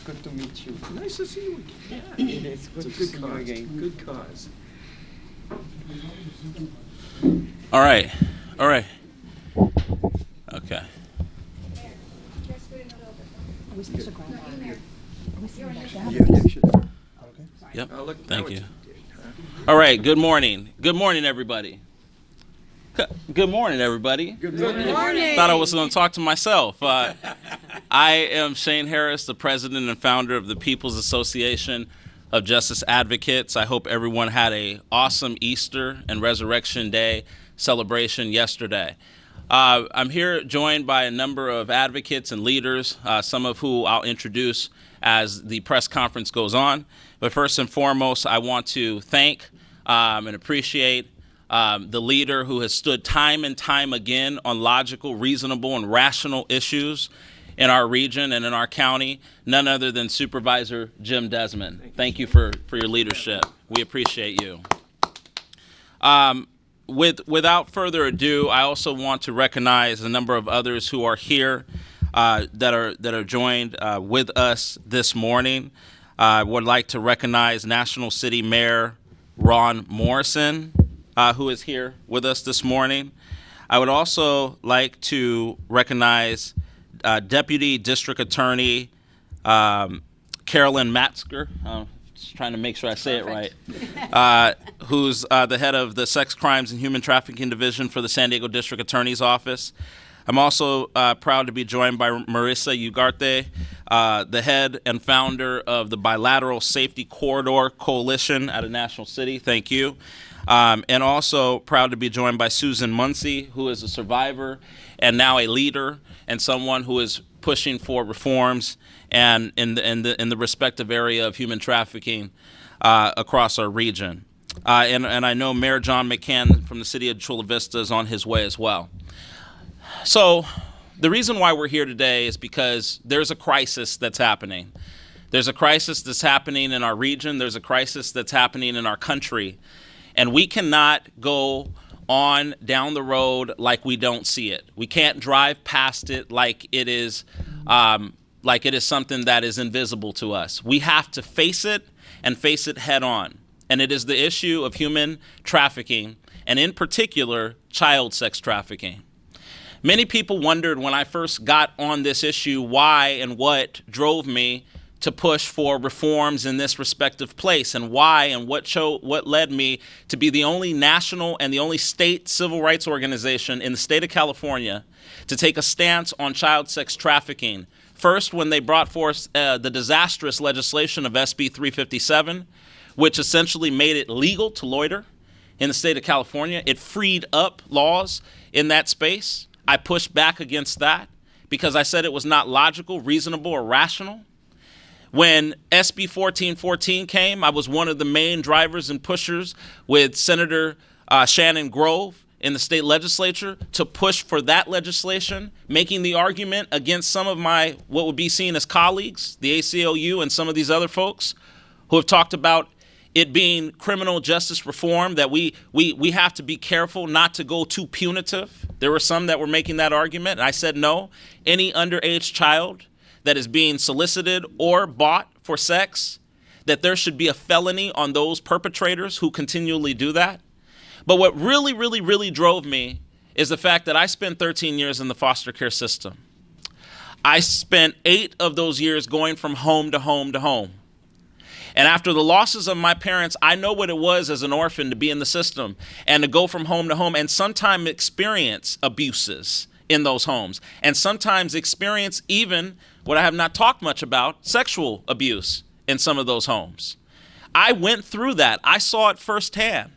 Good to meet you. Nice to see you again. Yeah. It is good It's to a see good you cause. again. Good cause. All right. All right. Okay. Yep. Oh, look, now Thank what you. did, huh? All right. Good morning. Good morning, everybody. Good morning, everybody. Good morning. Thought I was going to talk to myself. I am Shane Harris, the president and founder of the People's Association of Justice Advocates. I hope everyone had an awesome Easter and Resurrection Day celebration yesterday. I'm here joined by a number of advocates and leaders, some of who I'll introduce as the press conference goes on. But first and foremost, I want to thank and appreciate the leader who has stood time and time again on logical, reasonable, and rational issues in our region and in our county, none other than Supervisor Jim Desmond. Thank you for your leadership. We appreciate you. Without further ado, I also want to recognize a number of others who are here that are joined with us this morning. I would like to recognize National City Mayor Ron Morrison, who is here with us this morning. I would also like to recognize Deputy District Attorney Carolyn Matzker. Just trying to make sure I say it right, who's the head of the Sex Crimes and Human Trafficking Division for the San Diego District Attorney's Office. I'm also proud to be joined by Marissa Ugarte, the head and founder of the Bilateral Safety Corridor Coalition out of National City. Thank you. And also proud to be joined by Susan Muncy, who is a survivor and now a leader and someone who is pushing for reforms and in the respective area of human trafficking across our region. And I know Mayor John McCann from the city of Chula Vista is on his way as well. So the reason why we're here today is because there's a crisis that's happening. There's a crisis that's happening in our region. There's a crisis that's happening in our country. And we cannot go on down the road like we don't see it. We can't drive past it like it is something that is invisible to us. We have to face it and face it head on. And it is the issue of human trafficking, and in particular, child sex trafficking. Many people wondered when I first got on this issue why and what drove me to push for reforms in this respective place, and why and what led me to be the only national and the only state civil rights organization in the state of California to take a stance on child sex trafficking. First, when they brought forth the disastrous legislation of SB 357, which essentially made it legal to loiter in the state of California. It freed up laws in that space. I pushed back against that because I said it was not logical, reasonable, or rational. When SB 1414 came, I was one of the main drivers and pushers with Senator Shannon Grove in the state legislature to push for that legislation, making the argument against some of my what would be seen as colleagues, the ACLU and some of these other folks who have talked about it being criminal justice reform, that we have to be careful not to go too punitive. There were some that were making that argument, and I said no. Any underage child that is being solicited or bought for sex, that there should be a felony on those perpetrators who continually do that. But what really, really, really drove me is the fact that I spent 13 years in the foster care system. I spent 8 of those years going from home to home to home. And after the losses of my parents, I know what it was as an orphan to be in the system and to go from home to home and sometimes experience abuses in those homes, and sometimes experience even what I have not talked much about, sexual abuse in some of those homes. I went through that. I saw it firsthand,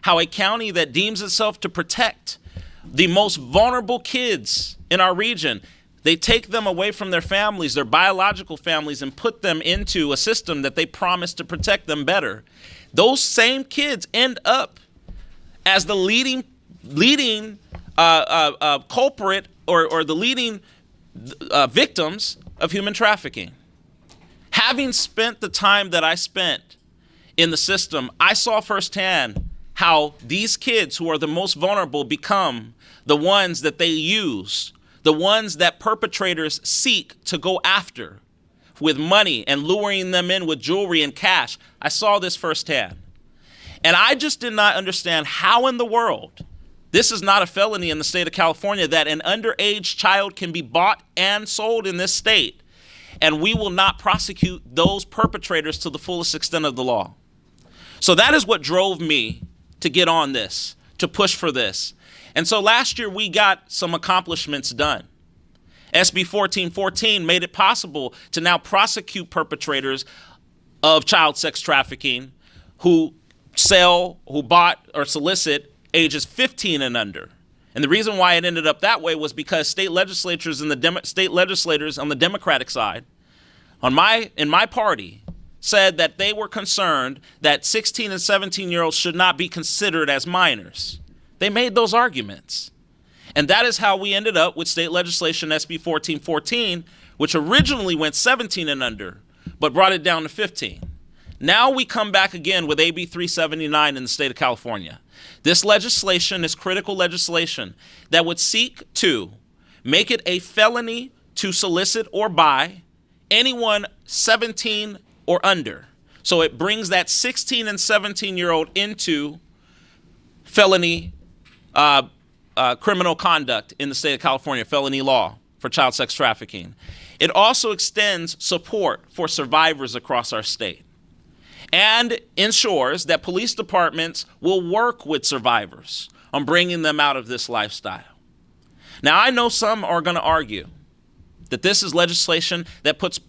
how a county that deems itself to protect the most vulnerable kids in our region, they take them away from their families, their biological families, and put them into a system that they promise to protect them better. Those same kids end up as the leading culprit or the leading victims of human trafficking. Having spent the time that I spent in the system, I saw firsthand how these kids who are the most vulnerable become the ones that they use, the ones that perpetrators seek to go after with money and luring them in with jewelry and cash. I saw this firsthand. And I just did not understand how in the world this is not a felony in the state of California, that an underage child can be bought and sold in this state, and we will not prosecute those perpetrators to the fullest extent of the law. So that is what drove me to get on this, to push for this. And so last year we got some accomplishments done. SB 1414 made it possible to now prosecute perpetrators of child sex trafficking who sell, who bought or solicit ages 15 and under. And the reason why it ended up that way was because state legislators and state legislators on the Democratic side, in my party, said that they were concerned that 16 and 17-year-olds should not be considered as minors. They made those arguments. And that is how we ended up with state legislation SB 1414, which originally went 17 and under, but brought it down to 15. Now we come back again with AB 379 in the state of California. This legislation is critical legislation that would seek to make it a felony to solicit or buy anyone 17 or under. So it brings that 16 and 17-year-old into felony criminal conduct in the state of California, felony law for child sex trafficking. It also extends support for survivors across our state and ensures that police departments will work with survivors on bringing them out of this lifestyle. Now, I know some are going to argue that this is legislation that puts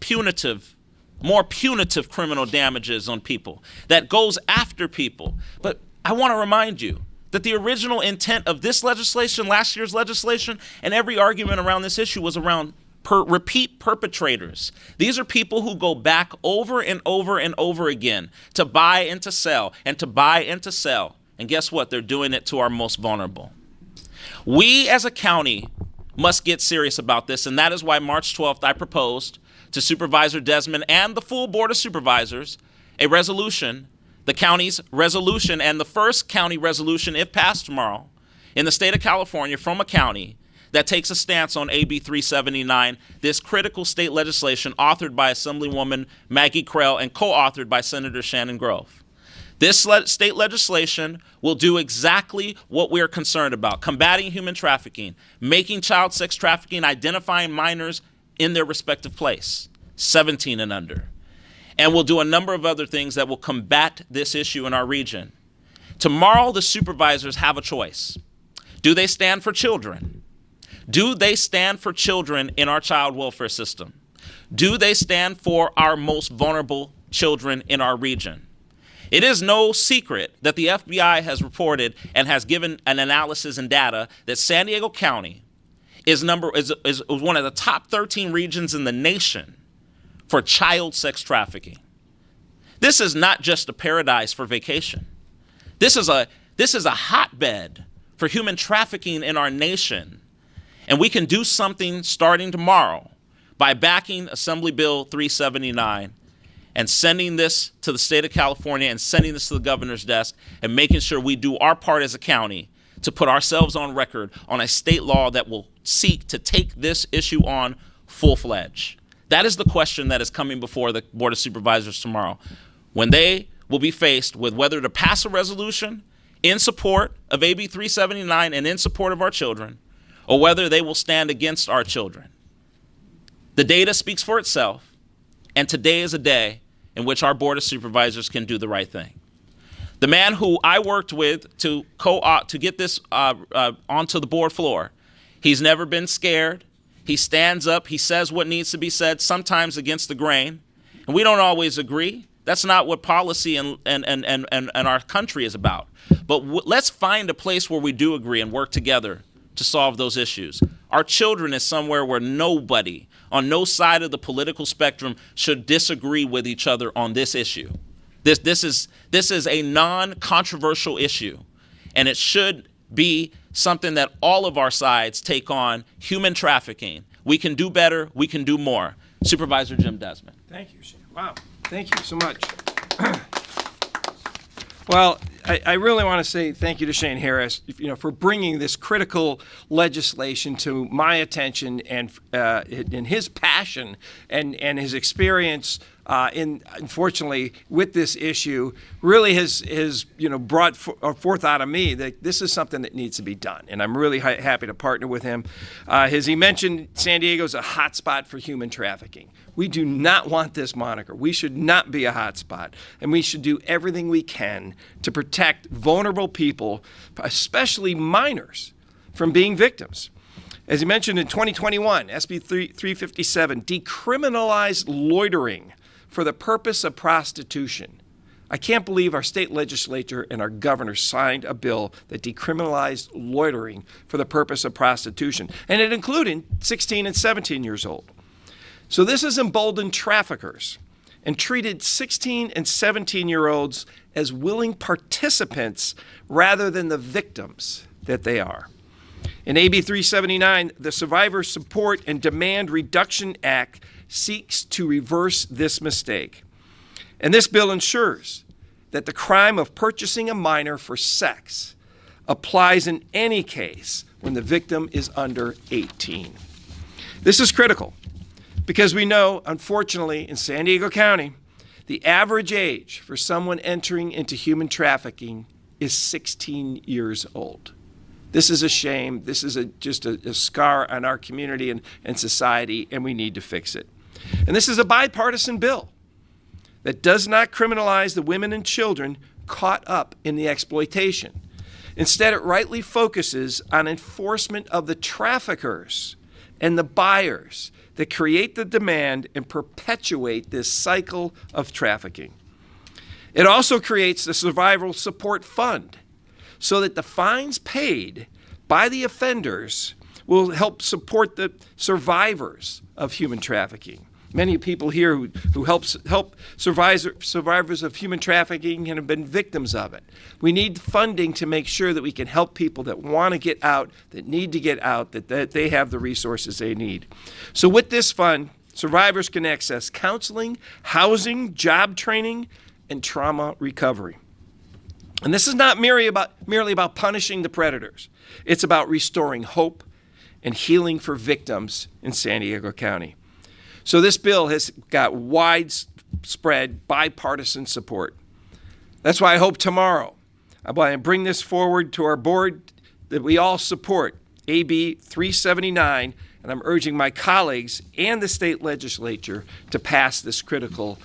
more punitive criminal damages on people, that goes after people. But I want to remind you that the original intent of this legislation, last year's legislation, and every argument around this issue was around repeat perpetrators. These are people who go back over and over and over again to buy and to sell and to buy and to sell. And guess what? They're doing it to our most vulnerable. We as a county must get serious about this, and that is why March 12th I proposed to Supervisor Desmond and the full Board of Supervisors a resolution, the county's resolution, and the first county resolution, if passed tomorrow, in the state of California from a county that takes a stance on AB 379, this critical state legislation authored by Assemblywoman Maggie Krell and co-authored by Senator Shannon Grove. This state legislation will do exactly what we are concerned about: combating human trafficking, making child sex trafficking, identifying minors in their respective place, 17 and under. And we'll do a number of other things that will combat this issue in our region. Tomorrow, the supervisors have a choice. Do they stand for children? Do they stand for children in our child welfare system? Do they stand for our most vulnerable children in our region? It is no secret that the FBI has reported and has given an analysis and data that San Diego County is one of the top 13 regions in the nation for child sex trafficking. This is not just a paradise for vacation. This is a hotbed for human trafficking in our nation. And we can do something starting tomorrow by backing Assembly Bill 379 and sending this to the state of California and sending this to the governor's desk and making sure we do our part as a county to put ourselves on record on a state law that will seek to take this issue on full-fledged. That is the question that is coming before the Board of Supervisors tomorrow, when they will be faced with whether to pass a resolution in support of AB 379 and in support of our children, or whether they will stand against our children. The data speaks for itself, and today is a day in which our Board of Supervisors can do the right thing. The man who I worked with to get this onto the board floor, he's never been scared. He stands up. He says what needs to be said, sometimes against the grain. And we don't always agree. That's not what policy and our country is about. But let's find a place where we do agree and work together to solve those issues. Our children is somewhere where nobody on no side of the political spectrum should disagree with each other on this issue. This is a non-controversial issue, and it should be something that all of our sides take on: human trafficking. We can do better. We can do more. Supervisor Jim Desmond. Thank you, Shane. Wow. Thank you so much. Well, I really want to say thank you to Shane Harris, for bringing this critical legislation to my attention, and his passion and his experience unfortunately with this issue really has brought forth out of me that this is something that needs to be done, and I'm really happy to partner with him. As he mentioned, San Diego is a hotspot for human trafficking. We do not want this moniker. We should not be a hotspot, and we should do everything we can to protect vulnerable people, especially minors, from being victims. As he mentioned in 2021, SB 357 decriminalized loitering for the purpose of prostitution. I can't believe our state legislature and our governor signed a bill that decriminalized loitering for the purpose of prostitution, and it included 16 and 17 years old. So this has emboldened traffickers and treated 16 and 17-year-olds as willing participants rather than the victims that they are. In AB 379, the Survivor Support and Demand Reduction Act seeks to reverse this mistake. And this bill ensures that the crime of purchasing a minor for sex applies in any case when the victim is under 18. This is critical because we know, unfortunately, in San Diego County, the average age for someone entering into human trafficking is 16 years old. This is a shame. This is just a scar on our community and society, and we need to fix it. And this is a bipartisan bill that does not criminalize the women and children caught up in the exploitation. Instead, it rightly focuses on enforcement of the traffickers and the buyers that create the demand and perpetuate this cycle of trafficking. It also creates the Survival Support Fund so that the fines paid by the offenders will help support the survivors of human trafficking. Many people here who help survivors of human trafficking and have been victims of it. We need funding to make sure that we can help people that want to get out, that need to get out, that they have the resources they need. So with this fund, survivors can access counseling, housing, job training, and trauma recovery. And this is not merely about punishing the predators. It's about restoring hope and healing for victims in San Diego County. So this bill has got widespread bipartisan support. That's why I hope tomorrow I bring this forward to our board that we all support AB 379, and I'm urging my colleagues and the state legislature to pass this critical,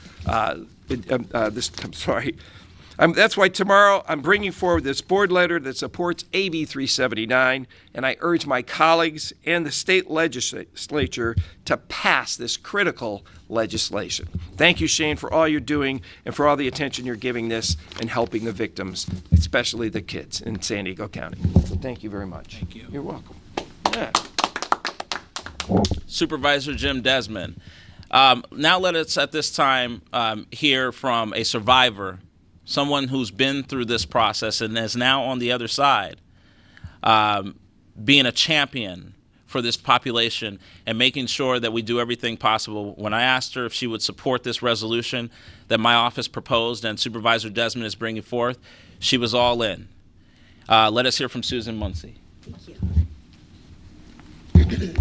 that's why tomorrow I'm bringing forward this board letter that supports AB 379, and I urge my colleagues and the state legislature to pass this critical legislation. Thank you, Shane, for all you're doing and for all the attention you're giving this and helping the victims, especially the kids in San Diego County. So thank you very much. Thank you. You're welcome. Yeah. Supervisor Jim Desmond. Now let us at this time hear from a survivor, someone who's been through this process and is now on the other side, being a champion for this population and making sure that we do everything possible. When I asked her if she would support this resolution that my office proposed and Supervisor Desmond is bringing forth, she was all in. Let us hear from Susan Muncy. Thank you.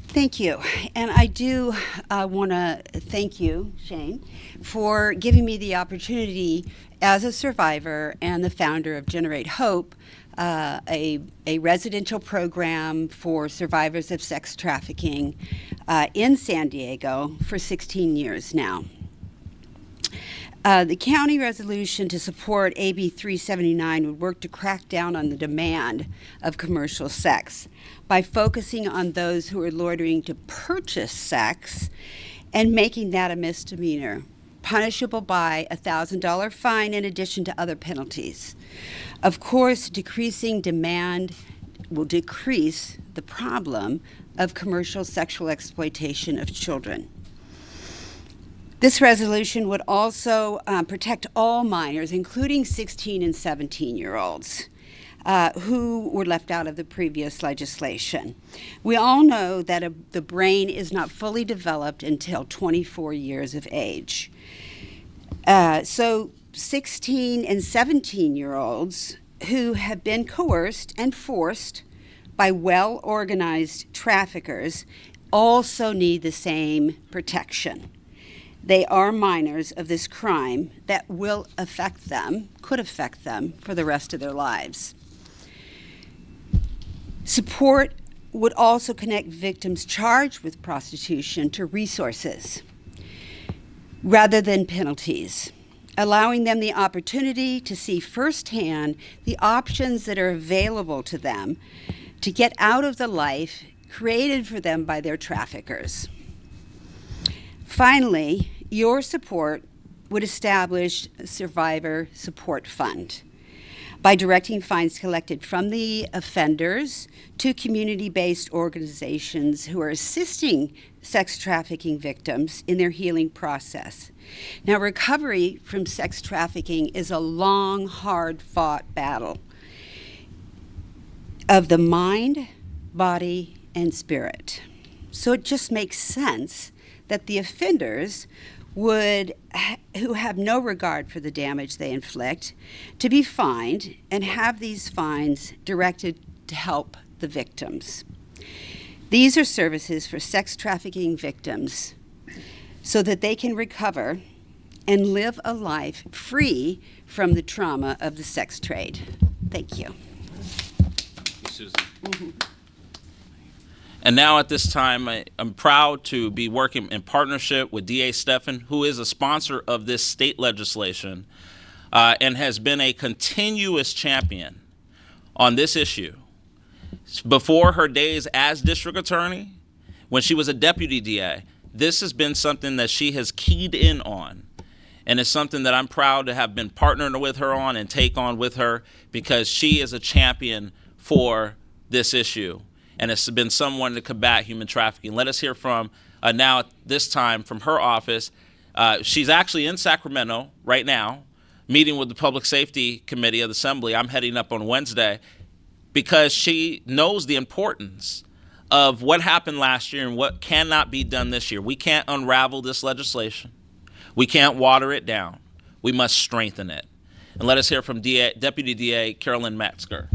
Thank you. And I do want to thank you, Shane, for giving me the opportunity as a survivor and the founder of Generate Hope, a residential program for survivors of sex trafficking in San Diego for 16 years now. The county resolution to support AB 379 would work to crack down on the demand of commercial sex by focusing on those who are loitering to purchase sex and making that a misdemeanor, punishable by a $1,000 fine in addition to other penalties. Of course, decreasing demand will decrease the problem of commercial sexual exploitation of children. This resolution would also protect all minors, including 16 and 17-year-olds, who were left out of the previous legislation. We all know that the brain is not fully developed until 24 years of age. So 16 and 17-year-olds who have been coerced and forced by well-organized traffickers also need the same protection. They are minors of this crime that will affect them, could affect them for the rest of their lives. Support would also connect victims charged with prostitution to resources rather than penalties, allowing them the opportunity to see firsthand the options that are available to them to get out of the life created for them by their traffickers. Finally, your support would establish a survivor support fund by directing funds collected from the offenders to community-based organizations who are assisting sex trafficking victims in their healing process. Now, recovery from sex trafficking is a long, hard-fought battle of the mind, body, and spirit. So it just makes sense that the offenders who have no regard for the damage they inflict, to be fined and have these fines directed to help the victims. These are services for sex trafficking victims so that they can recover and live a life free from the trauma of the sex trade. Thank you. Susan. And now at this time, I'm proud to be working in partnership with DA Stephan, who is a sponsor of this state legislation and has been a continuous champion on this issue. Before her days as district attorney, when she was a deputy DA, this has been something that she has keyed in on. And it's something that I'm proud to have been partnering with her on and take on with her, because she is a champion for this issue. And it's been someone to combat human trafficking. Let us hear from, now at this time, from her office. She's actually in Sacramento right now, meeting with the Public Safety Committee of the Assembly. I'm heading up on Wednesday, because she knows the importance of what happened last year and what cannot be done this year. We can't unravel this legislation. We can't water it down. We must strengthen it. And let us hear from Deputy DA Carolyn Metzger.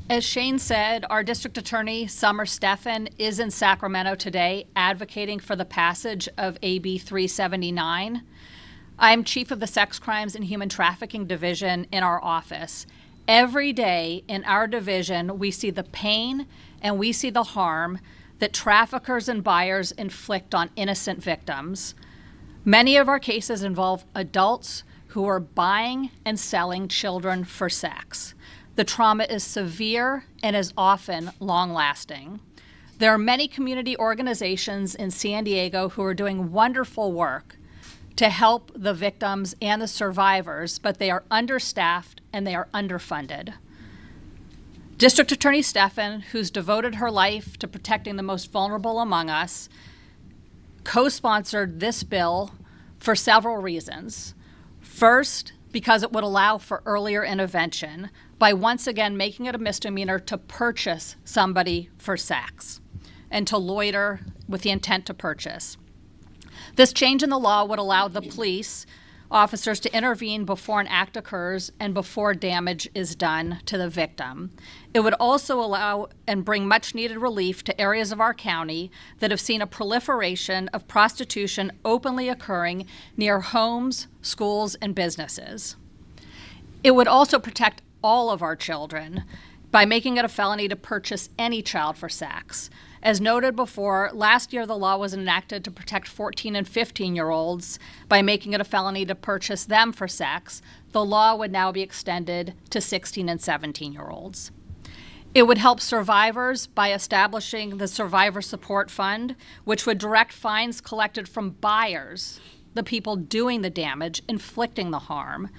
As Shane said, our District Attorney, Summer Stephan, is in Sacramento today advocating for the passage of AB 379. I'm Chief of the Sex Crimes and Human Trafficking Division in our office. Every day in our division, we see the pain and we see the harm that traffickers and buyers inflict on innocent victims. Many of our cases involve adults who are buying and selling children for sex. The trauma is severe and is often long-lasting. There are many community organizations in San Diego who are doing wonderful work to help the victims and the survivors, but they are understaffed and they are underfunded. District Attorney Stephan, who's devoted her life to protecting the most vulnerable among us, co-sponsored this bill for several reasons. First, because it would allow for earlier intervention by once again making it a misdemeanor to purchase somebody for sex and to loiter with the intent to purchase. This change in the law would allow the police officers to intervene before an act occurs and before damage is done to the victim. It would also allow and bring much needed relief to areas of our county that have seen a proliferation of prostitution openly occurring near homes, schools, and businesses. It would also protect all of our children by making it a felony to purchase any child for sex. As noted before, last year the law was enacted to protect 14 and 15-year-olds by making it a felony to purchase them for sex. The law would now be extended to 16 and 17-year-olds. It would help survivors by establishing the Survivor Support Fund, which would direct fines collected from buyers, the people doing the damage, inflicting the harm,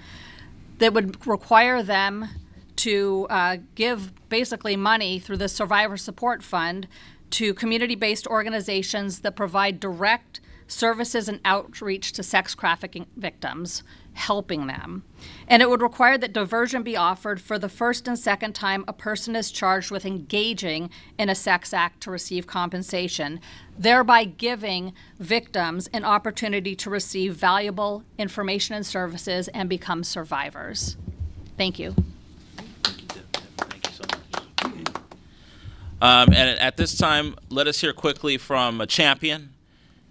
that would require them to give basically money through the Survivor Support Fund to community-based organizations that provide direct services and outreach to sex trafficking victims, helping them. And it would require that diversion be offered for the first and second time a person is charged with engaging in a sex act to receive compensation, thereby giving victims an opportunity to receive valuable information and services and become survivors. Thank you. Thank you so much. And at this time, let us hear quickly from a champion,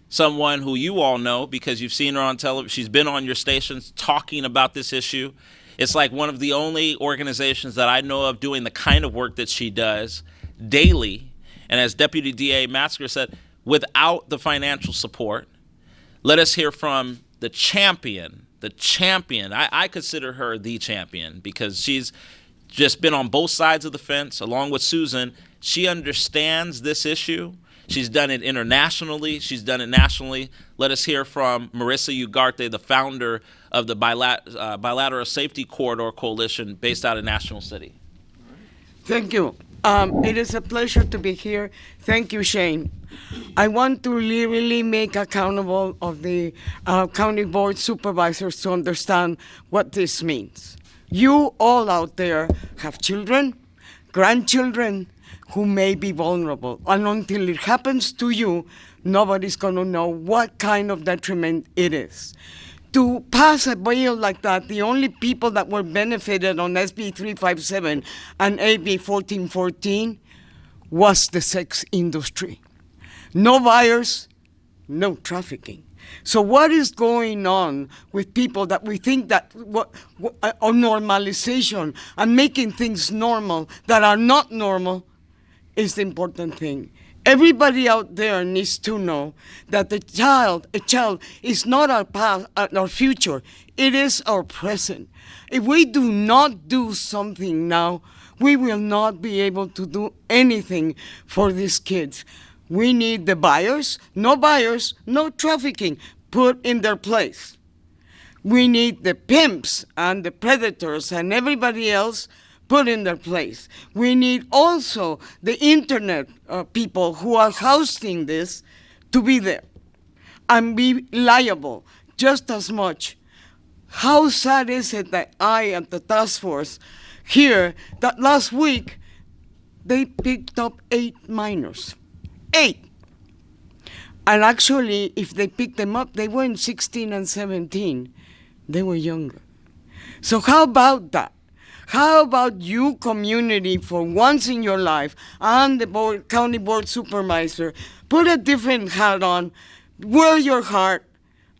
someone who you all know because you've seen her on television. She's been on your stations talking about this issue. It's like one of the only organizations that I know of doing the kind of work that she does daily. And as Deputy DA Matzker said, without the financial support, let us hear from the champion. The champion. I consider her the champion because she's just been on both sides of the fence along with Susan. She understands this issue. She's done it internationally. She's done it nationally. Let us hear from Marissa Ugarte, the founder of the Bilateral Safety Corridor Coalition based out of National City. Thank you. It is a pleasure to be here. Thank you, Shane. I want to really make accountable of the county board supervisors to understand what this means. You all out there have children, grandchildren who may be vulnerable. And until it happens to you, nobody's going to know what kind of detriment it is. To pass a bill like that, the only people that were benefited on SB 357 and AB 1414 was the sex industry. No buyers, no trafficking. So what is going on with people that we think that on normalization and making things normal that are not normal is the important thing. Everybody out there needs to know that a child is not our past, our future. It is our present. If we do not do something now, we will not be able to do anything for these kids. We need the buyers, no trafficking, put in their place. We need the pimps and the predators and everybody else put in their place. We need also the internet people who are hosting this to be there and be liable just as much. How sad is it that I at the task force hear that last week they picked up 8 minors. 8. And actually, if they picked them up, they weren't 16 and 17. They were younger. So how about that? How about you, community, for once in your life, and the county board supervisor, put a different hat on, wear your heart,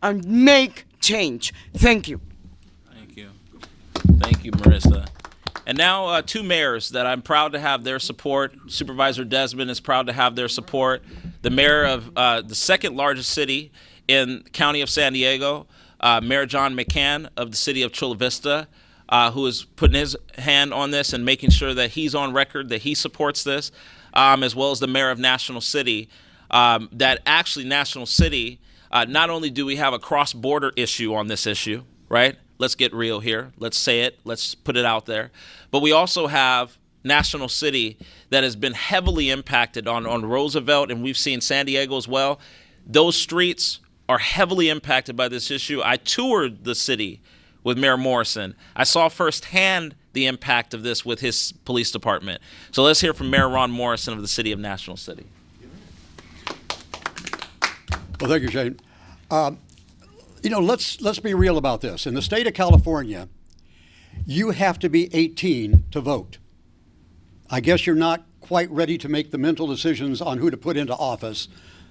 and make change. Thank you. Thank you. Thank you, Marissa. And now 2 mayors that I'm proud to have their support. Supervisor Desmond is proud to have their support. The mayor of the second largest city in the county of San Diego, Mayor John McCann of the city of Chula Vista, who is putting his hand on this and making sure that he's on record, that he supports this, as well as the mayor of National City. That actually National City, not only do we have a cross-border issue on this issue, right? Let's get real here. Let's say it. Let's put it out there. But we also have National City that has been heavily impacted on Roosevelt, and we've seen San Diego as well. Those streets are heavily impacted by this issue. I toured the city with Mayor Morrison. I saw firsthand the impact of this with his police department. So let's hear from Mayor Ron Morrison of the city of National City. Well, thank you, Shane. Let's be real about this. In the state of California, you have to be 18 to vote. I guess you're not quite ready to make the mental decisions on who to put into office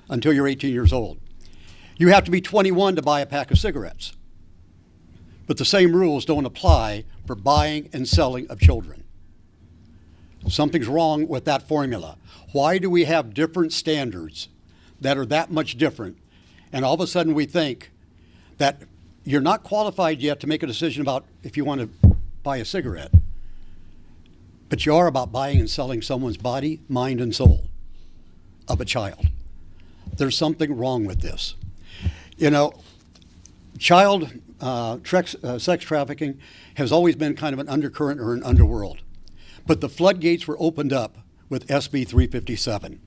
until you're 18 years old. You have to be 21 to buy a pack of cigarettes. But the same rules don't apply for buying and selling of children. Something's wrong with that formula. Why do we have different standards that are that much different? And all of a sudden we think that you're not qualified yet to make a decision about if you want to buy a cigarette, but you are about buying and selling someone's body, mind, and soul of a child. There's something wrong with this. Child sex trafficking has always been kind of an undercurrent or an underworld. But the floodgates were opened up with SB 357.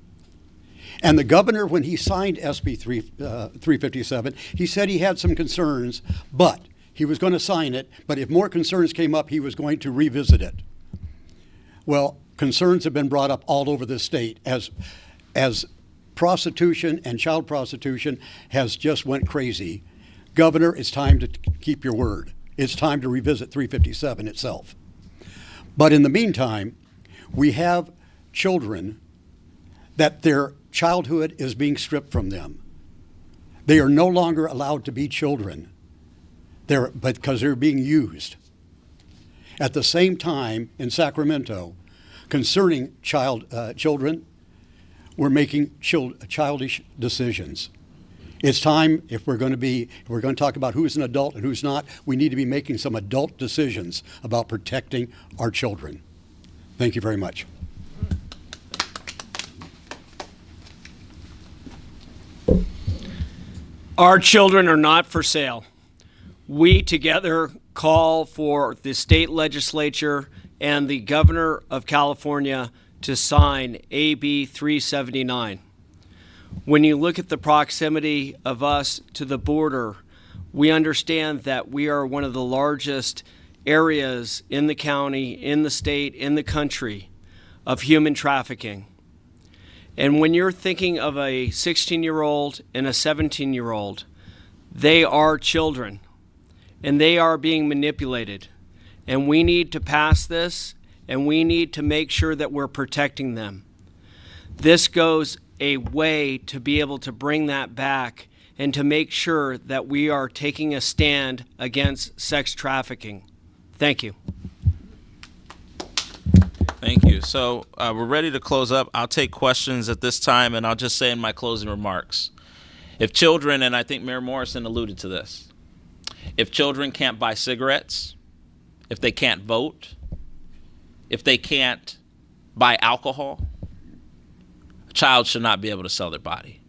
And the governor, when he signed SB 357, he said he had some concerns, but he was going to sign it, but if more concerns came up, he was going to revisit it. Well, concerns have been brought up all over the state as prostitution and child prostitution has just went crazy. Governor, it's time to keep your word. It's time to revisit 357 itself. But in the meantime, we have children that their childhood is being stripped from them. They are no longer allowed to be children because they're being used. At the same time, in Sacramento, concerning children, we're making childish decisions. It's time, if we're going to talk about who's an adult and who's not, we need to be making some adult decisions about protecting our children. Thank you very much. Our children are not for sale. We together call for the state legislature and the governor of California to sign AB 379. When you look at the proximity of us to the border, we understand that we are one of the largest areas in the county, in the state, in the country of human trafficking. And when you're thinking of a 16-year-old and a 17-year-old, they are children and they are being manipulated. And we need to pass this, and we need to make sure that we're protecting them. This goes a way to be able to bring that back and to make sure that we are taking a stand against sex trafficking. Thank you. Thank you. So we're ready to close up. I'll take questions at this time, and I'll just say in my closing remarks, if children, and I think Mayor Morrison alluded to this, if children can't buy cigarettes, if they can't vote, if they can't buy alcohol, a child should not be able to sell their body.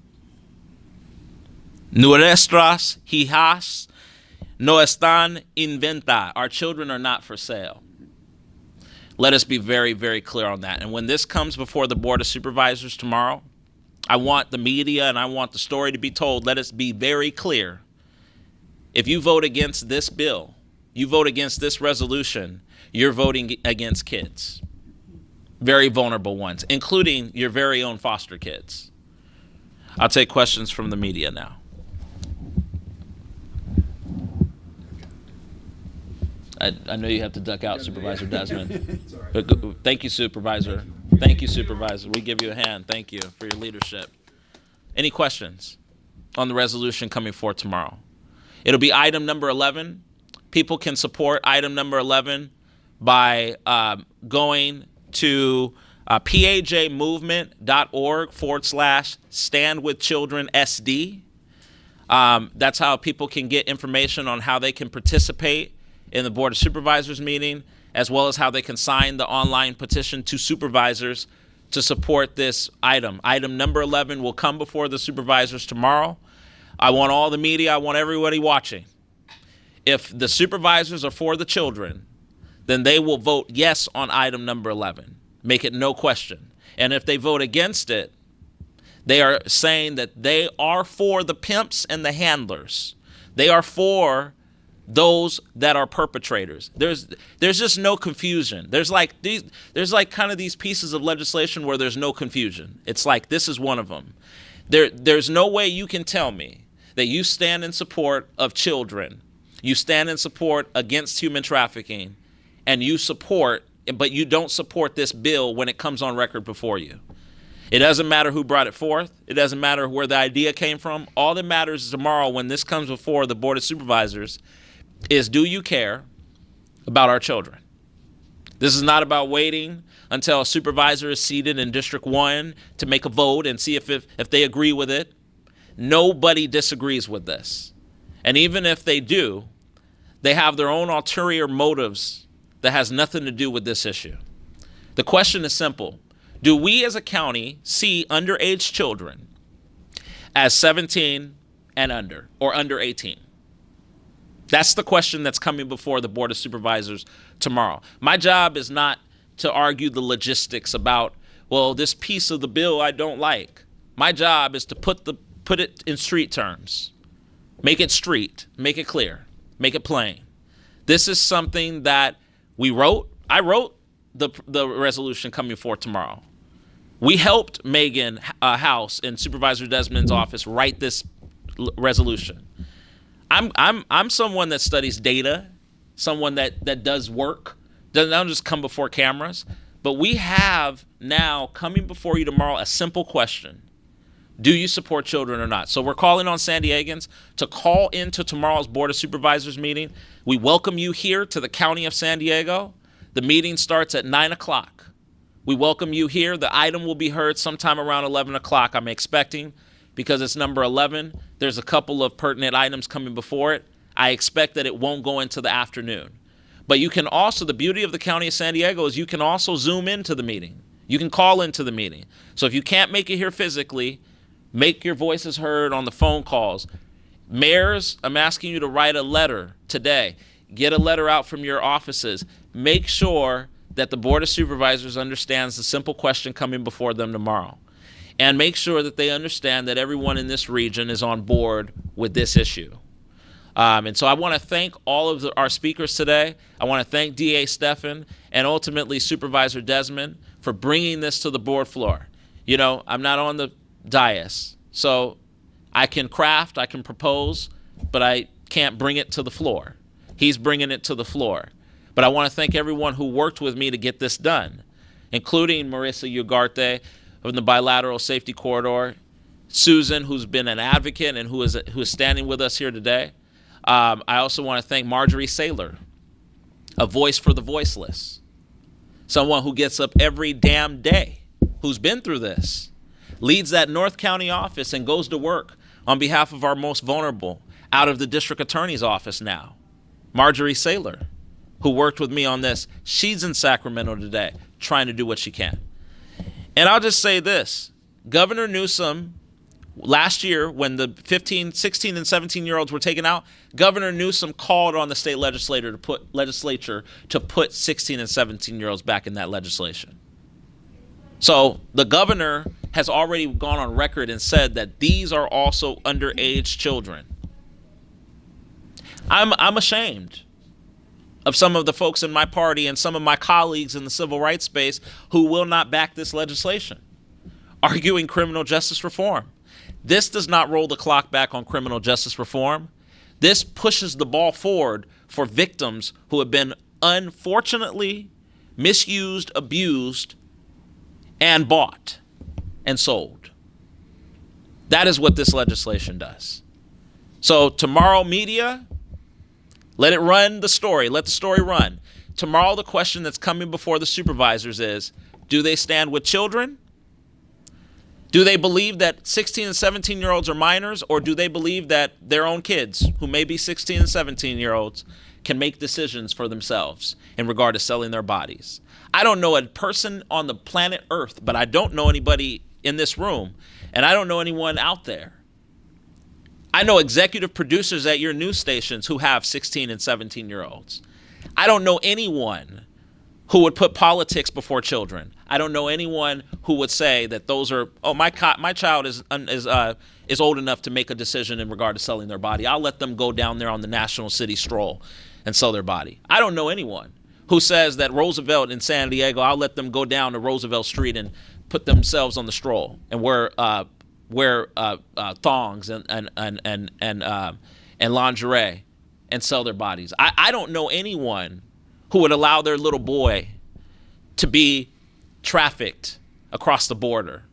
Nuestras hijas no están en venta. Our children are not for sale. Let us be very, very clear on that. And when this comes before the Board of Supervisors tomorrow, I want the media and I want the story to be told. Let us be very clear. If you vote against this bill, you vote against this resolution, you're voting against kids, very vulnerable ones, including your very own foster kids. I'll take questions from the media now. I know you have to duck out, Supervisor Desmond. But thank you, Supervisor. Thank you, Supervisor. We give you a hand. Thank you for your leadership. Any questions on the resolution coming forth tomorrow? It'll be item number 11. People can support item number 11 by going to pajmovement.org/standwithchildrensd. That's how people can get information on how they can participate in the Board of Supervisors meeting, as well as how they can sign the online petition to supervisors to support this item. Item number 11 will come before the supervisors tomorrow. I want all the media, I want everybody watching. If the supervisors are for the children, then they will vote yes on item number 11. Make it no question. And if they vote against it, they are saying that they are for the pimps and the handlers. They are for those that are perpetrators. There's just no confusion. There's like kind of these pieces of legislation where there's no confusion. It's like this is one of them. There's no way you can tell me that you stand in support of children, you stand in support against human trafficking, and you support, but you don't support this bill when it comes on record before you. It doesn't matter who brought it forth. It doesn't matter where the idea came from. All that matters is tomorrow when this comes before the Board of Supervisors is, do you care about our children? This is not about waiting until a supervisor is seated in District 1 to make a vote and see if they agree with it. Nobody disagrees with this. And even if they do, they have their own ulterior motives that has nothing to do with this issue. The question is simple. Do we as a county see underage children as 17 and under, or under 18? That's the question that's coming before the Board of Supervisors tomorrow. My job is not to argue the logistics about, well, this piece of the bill I don't like. My job is to put it in street terms. Make it street, make it clear, make it plain. This is something that we wrote. I wrote the resolution coming forth tomorrow. We helped Megan House in Supervisor Desmond's office write this resolution. I'm someone that studies data, someone that does work, doesn't just come before cameras. But we have now coming before you tomorrow a simple question. Do you support children or not? So we're calling on San Diegans to call into tomorrow's Board of Supervisors meeting. We welcome you here to the County of San Diego. The meeting starts at 9 o'clock. We welcome you here. The item will be heard sometime around 11 o'clock, I'm expecting, because it's number 11. There's a couple of pertinent items coming before it. I expect that it won't go into the afternoon. But you can also, the beauty of the County of San Diego is you can also Zoom into the meeting. You can call into the meeting. So if you can't make it here physically, make your voices heard on the phone calls. Mayors, I'm asking you to write a letter today. Get a letter out from your offices. Make sure that the Board of Supervisors understands the simple question coming before them tomorrow. And make sure that they understand that everyone in this region is on board with this issue. And so I want to thank all of our speakers today. I want to thank DA Stephan and ultimately Supervisor Desmond for bringing this to the board floor. You know, I'm not on the dais, so I can craft, I can propose, but I can't bring it to the floor. He's bringing it to the floor. But I want to thank everyone who worked with me to get this done, including Marissa Ugarte from the Bilateral Safety Corridor, Susan, who's been an advocate and who is standing with us here today. I also want to thank Marjorie Saylor, a voice for the voiceless, someone who gets up every damn day, who's been through this, leads that North County office and goes to work on behalf of our most vulnerable out of the district attorney's office now. Marjorie Saylor, who worked with me on this, she's in Sacramento today trying to do what she can. And I'll just say this, Governor Newsom, last year when the 15, 16, and 17-year-olds were taken out, Governor Newsom called on the state legislature to put 16 and 17-year-olds back in that legislation. So the governor has already gone on record and said that these are also underage children. I'm ashamed of some of the folks in my party and some of my colleagues in the civil rights space who will not back this legislation, arguing criminal justice reform. This does not roll the clock back on criminal justice reform. This pushes the ball forward for victims who have been unfortunately misused, abused, and bought and sold. That is what this legislation does. So tomorrow, media, let it run the story. Let the story run. Tomorrow, the question that's coming before the supervisors is, do they stand with children? Do they believe that 16 and 17-year-olds are minors, or do they believe that their own kids, who may be 16 and 17-year-olds, can make decisions for themselves in regard to selling their bodies? I don't know a person on the planet Earth, but I don't know anybody in this room, and I don't know anyone out there. I know executive producers at your news stations who have 16 and 17-year-olds. I don't know anyone who would put politics before children. I don't know anyone who would say that those are, my child is old enough to make a decision in regard to selling their body. I'll let them go down there on the National City Stroll and sell their body. I don't know anyone who says that Roosevelt in San Diego, I'll let them go down to Roosevelt Street and put themselves on the stroll and wear thongs and lingerie and sell their bodies. I don't know anyone who would allow their little boy to be trafficked across the border.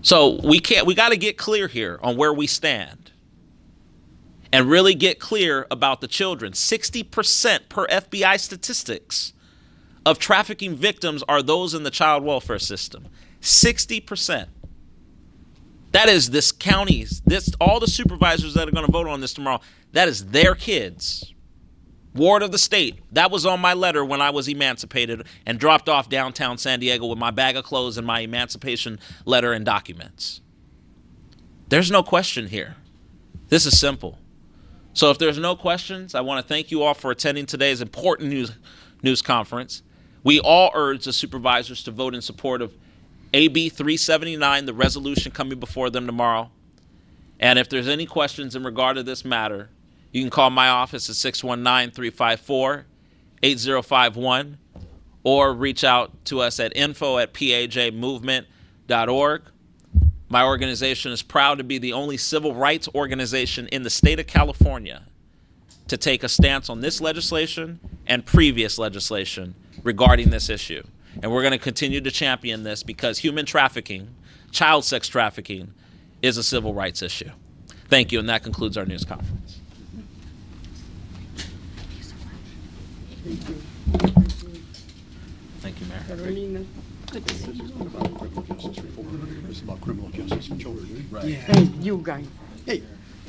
So we got to get clear here on where we stand and really get clear about the children. 60% per FBI statistics of trafficking victims are those in the child welfare system. 60%. That is this county's, all the supervisors that are going to vote on this tomorrow, that is their kids. Ward of the state. That was on my letter when I was emancipated and dropped off downtown San Diego with my bag of clothes and my emancipation letter and documents. There's no question here. This is simple. So if there's no questions, I want to thank you all for attending today's important news conference. We all urge the supervisors to vote in support of AB 379, the resolution coming before them tomorrow. And if there's any questions in regard to this matter, you can call my office at 619-354-8051 or reach out to us at info@pajmovement.org. My organization is proud to be the only civil rights organization in the state of California to take a stance on this legislation and previous legislation regarding this issue. And we're going to continue to champion this because human trafficking, child sex trafficking, is a civil rights issue. Thank you, and that concludes our news conference. Thank you, Mayor. It's about criminal justice for children. Hey, you guys. Hey.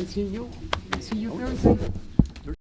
See you Thursday.